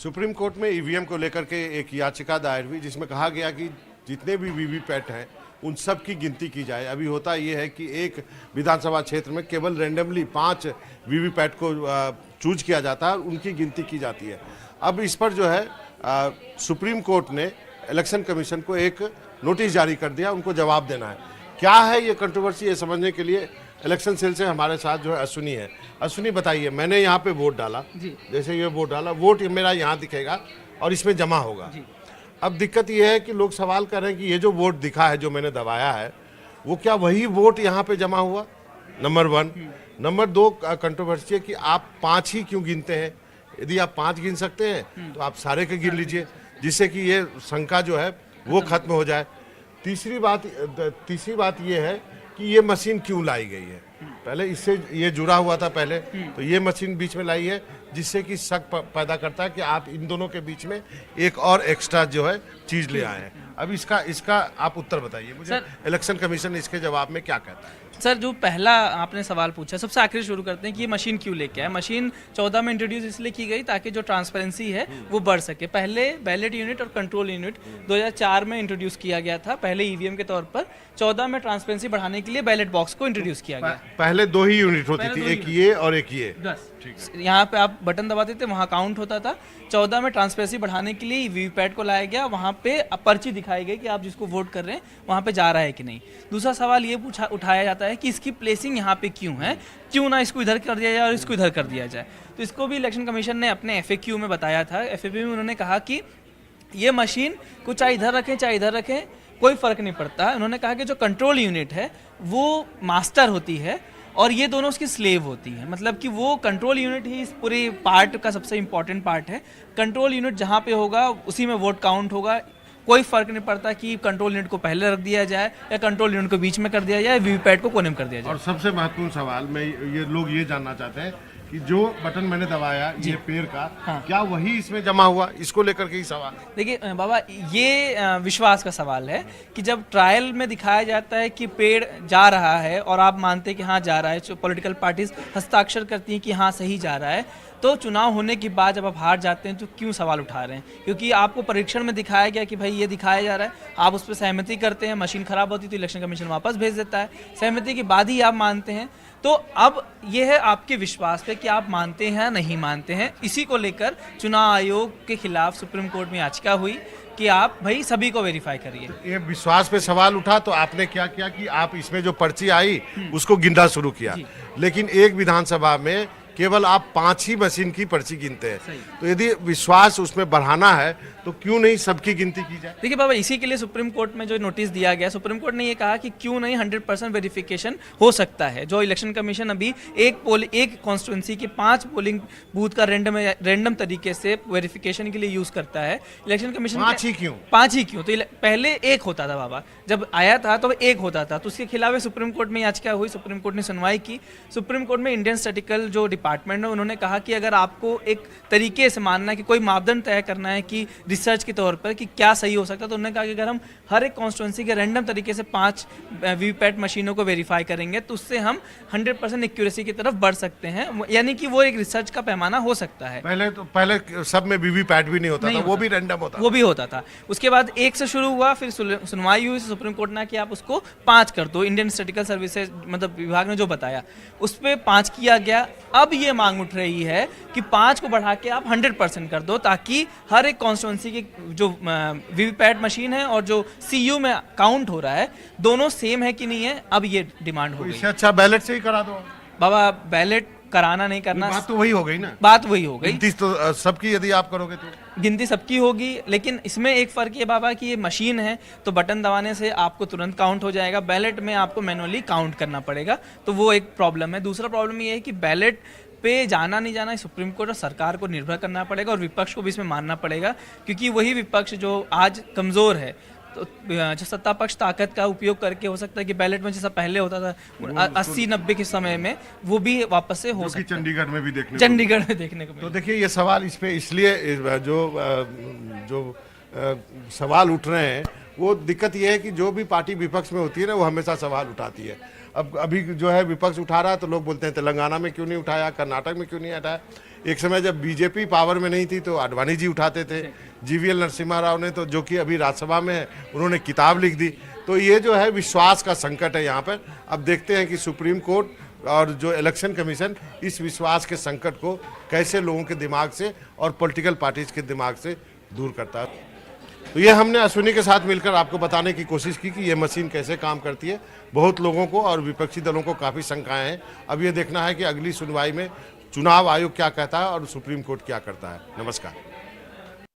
Supreme court में EVM को लेकर के एक याचिका दायर हुई जिसमें कहा गया कि जितने भी वीवीपैट हैं उन सब की गिनती की जाए। अभी होता ये है कि एक विधानसभा क्षेत्र में केवल रैंडमली 5 वीवीपैट को चूज किया जाता है और उनकी गिनती की जाती है। अब इस पर जो है सुप्रीम कोर्ट ने इलेक्शन कमीशन को एक नोटिस जारी कर दिया, उनको जवाब देना है। क्या है ये कंट्रोवर्सी, ये समझने के लिए इलेक्शन सेल से हमारे साथ जो है अश्विनी है। अश्विनी बताइए, मैंने यहाँ पे वोट डाला, जैसे ये वोट डाला, वोट मेरा यहाँ दिखेगा और इसमें जमा होगा। अब दिक्कत ये है कि लोग सवाल कर रहे हैं कि ये जो वोट दिखा है, जो मैंने दबाया है, वो क्या वही वोट यहाँ पे जमा हुआ? नंबर 1। नंबर 2 कंट्रोवर्सी है कि आप 5 ही क्यों गिनते हैं? यदि आप 5 गिन सकते हैं तो आप सारे के गिन लीजिए, जिससे कि ये शंका जो है वो खत्म हो जाए। तीसरी बात ये है कि ये मशीन क्यों लाई गई है। पहले इससे ये जुड़ा हुआ था पहले, तो ये मशीन बीच में लाई है जिससे कि शक पैदा करता है कि आप इन दोनों के बीच में एक और एक्स्ट्रा जो है चीज ले आए हैं। अब इसका आप उत्तर बताइए मुझे, इलेक्शन कमीशन इसके जवाब में क्या कहता है? सर, जो पहला आपने सवाल पूछा, सबसे आखिर शुरू करते हैं कि ये मशीन क्यों लेके आए। मशीन 14 में इंट्रोड्यूस इसलिए की गई ताकि जो ट्रांसपेरेंसी है वो बढ़ सके। पहले बैलेट यूनिट और कंट्रोल यूनिट 2004 में इंट्रोड्यूस किया गया था, पहले ईवीएम के तौर पर। 14 में ट्रांसपेरेंसी बढ़ाने के लिए बैलेट बॉक्स को इंट्रोड्यूस किया गया। पहले 2 ही यूनिट होती थी, एक ये और एक ये। यहाँ पे आप बटन दबाते थे, वहाँ काउंट होता था। 14 में ट्रांसपेरेंसी बढ़ाने के लिए वीवीपैट को लाया गया, वहाँ पे पर्ची दिखाई गई कि आप जिसको वोट कर रहे हैं वहाँ पे जा रहा है कि नहीं। दूसरा सवाल ये उठाया जाता है कि इसकी प्लेसिंग यहाँ पे क्यों है, क्यों ना इसको इधर कर दिया जाए और इसको इधर कर दिया जाए। तो इसको भी इलेक्शन कमीशन ने अपने एफएक्यू में बताया था। एफएक्यू में उन्होंने कहा कि ये मशीन को चाहे इधर रखें चाहे इधर रखें, कोई फर्क नहीं पड़ता। उन्होंने कहा कि जो कंट्रोल यूनिट है वो मास्टर होती है और ये दोनों उसकी स्लेव होती है। मतलब कि वो कंट्रोल यूनिट ही इस पूरे पार्ट का सबसे इंपॉर्टेंट पार्ट है। कंट्रोल यूनिट जहाँ पे होगा उसी में वोट काउंट होगा। कोई फर्क नहीं पड़ता कि कंट्रोल यूनिट को पहले रख दिया जाए या कंट्रोल यूनिट को बीच में कर दिया जाए, वीवीपैट को कोने में कर दिया जाए। और सबसे महत्वपूर्ण सवाल में ये लोग ये जानना चाहते हैं कि जो बटन मैंने दबाया ये पेड़ का, क्या वही इसमें जमा हुआ? इसको लेकर के ही सवाल। देखिए बाबा, ये विश्वास का सवाल है कि जब ट्रायल में दिखाया जाता है कि पेड़ जा रहा है और आप मानते हैं कि हाँ जा रहा है, जो पॉलिटिकल पार्टीज हस्ताक्षर करती हैं कि हाँ सही जा रहा है, तो चुनाव होने के बाद जब आप हार जाते हैं तो क्यों सवाल उठा रहे हैं? क्योंकि आपको परीक्षण में दिखाया गया कि भाई ये दिखाया जा रहा है, आप उस पर सहमति करते हैं, मशीन खराब होती तो इलेक्शन कमीशन वापस भेज देता है, सहमति के बाद ही आप मानते हैं। तो अब ये है आपके विश्वास पे कि आप मानते हैं या नहीं मानते हैं। इसी को लेकर चुनाव आयोग के खिलाफ सुप्रीम कोर्ट में याचिका हुई कि आप भाई सभी को वेरीफाई करिए। ये विश्वास पे सवाल उठा तो आपने क्या किया कि आप इसमें जो पर्ची आई उसको गिनना शुरू किया, लेकिन एक विधानसभा में केवल आप 5 ही मशीन की पर्ची गिनते हैं। तो यदि विश्वास उसमें बढ़ाना है तो क्यों नहीं सबकी गिनती की जाए? देखिए बाबा, इसी के लिए सुप्रीम कोर्ट में जो नोटिस दिया गया, सुप्रीम कोर्ट ने ये कहा कि क्यों नहीं 100% वेरिफिकेशन हो सकता है। जो इलेक्शन कमीशन अभी एक कॉन्स्टिट्यूंसी के 5 पोलिंग बूथ का रैंडम तरीके से वेरिफिकेशन के लिए यूज करता है इलेक्शन कमीशन। 5 ही क्यों? 5 ही क्यों? तो पहले 1 होता था बाबा, जब आया था तो 1 होता था। तो उसके खिलाफ सुप्रीम कोर्ट में याचिका हुई, सुप्रीम कोर्ट ने सुनवाई की। सुप्रीम कोर्ट में इंडियन स्टैटिस्टिकल जो डिपार्टमेंट है उन्होंने कहा कि अगर आपको एक तरीके से मानना है कि कोई मापदंड तय करना है कि रिसर्च के तौर पर कि क्या सही हो सकता है, तो उन्होंने कहा कि अगर हम हर एक कॉन्स्टिट्यूंसी के रैंडम तरीके से 5 वीवीपैट मशीनों को वेरीफाई करेंगे तो उससे हम 100% एक्यूरेसी की तरफ बढ़ सकते हैं। यानी कि वो एक रिसर्च का पैमाना हो सकता है। पहले सब में वीवीपैट भी नहीं होता था, वो भी रैंडम होता, वो भी होता था। उसके बाद 1 से शुरू हुआ, फिर सुनवाई हुई सुप्रीम कोर्ट ने कि आप उसको 5 कर दो। इंडियन स्टैटिस्टिकल सर्विसेज मतलब विभाग ने जो बताया उस पर 5 किया गया। अब ये मांग उठ रही है कि 5 को बढ़ा के आप 100% कर दो, ताकि हर एक कॉन्स्टिट्यूंसी की जो वीवीपैट मशीन है और जो सीयू में काउंट हो रहा है दोनों सेम है कि नहीं है। अब ये डिमांड हो गई। इससे अच्छा बैलेट से ही करा दो बाबा। बैलेट कराना नहीं करना, बात तो वही हो गई ना। बात वही हो गई। गिनती तो सबकी यदि आप करोगे तो गिनती सबकी होगी, लेकिन इसमें एक फर्क ये बाबा कि ये मशीन है तो बटन दबाने से आपको तुरंत काउंट हो जाएगा। बैलेट में आपको मैनुअली काउंट करना पड़ेगा, तो वो एक प्रॉब्लम है। दूसरा प्रॉब्लम ये है कि बैलेट पे जाना नहीं जाना सुप्रीम कोर्ट और सरकार को निर्भर करना पड़ेगा और विपक्ष को भी इसमें मानना पड़ेगा, क्योंकि वही विपक्ष जो आज कमजोर है, तो जो सत्ता पक्ष ताकत का उपयोग करके हो सकता है कि बैलेट में जैसा पहले होता था 80-90 के समय में वो भी वापस से हो सकता है। चंडीगढ़ में भी देखने को तो देखिए ये सवाल इस पे इसलिए जो सवाल उठ रहे हैं, वो दिक्कत ये है कि जो भी पार्टी विपक्ष में होती है ना वो हमेशा सवाल उठाती है। अब अभी जो है विपक्ष उठा रहा है तो लोग बोलते हैं तेलंगाना में क्यों नहीं उठाया, कर्नाटक में क्यों नहीं उठाया। एक समय जब बीजेपी पावर में नहीं थी तो आडवाणी जी उठाते थे, जीवीएल नरसिम्हा राव ने तो, जो कि अभी राज्यसभा में है, उन्होंने किताब लिख दी। तो ये जो है विश्वास का संकट है यहाँ पर। अब देखते हैं कि सुप्रीम कोर्ट और जो इलेक्शन कमीशन इस विश्वास के संकट को कैसे लोगों के दिमाग से और पॉलिटिकल पार्टीज के दिमाग से दूर करता है। तो ये हमने अश्विनी के साथ मिलकर आपको बताने की कोशिश की कि ये मशीन कैसे काम करती है। बहुत लोगों को और विपक्षी दलों को काफ़ी शंकाएं हैं। अब ये देखना है कि अगली सुनवाई में चुनाव आयोग क्या कहता है और सुप्रीम कोर्ट क्या करता है। नमस्कार।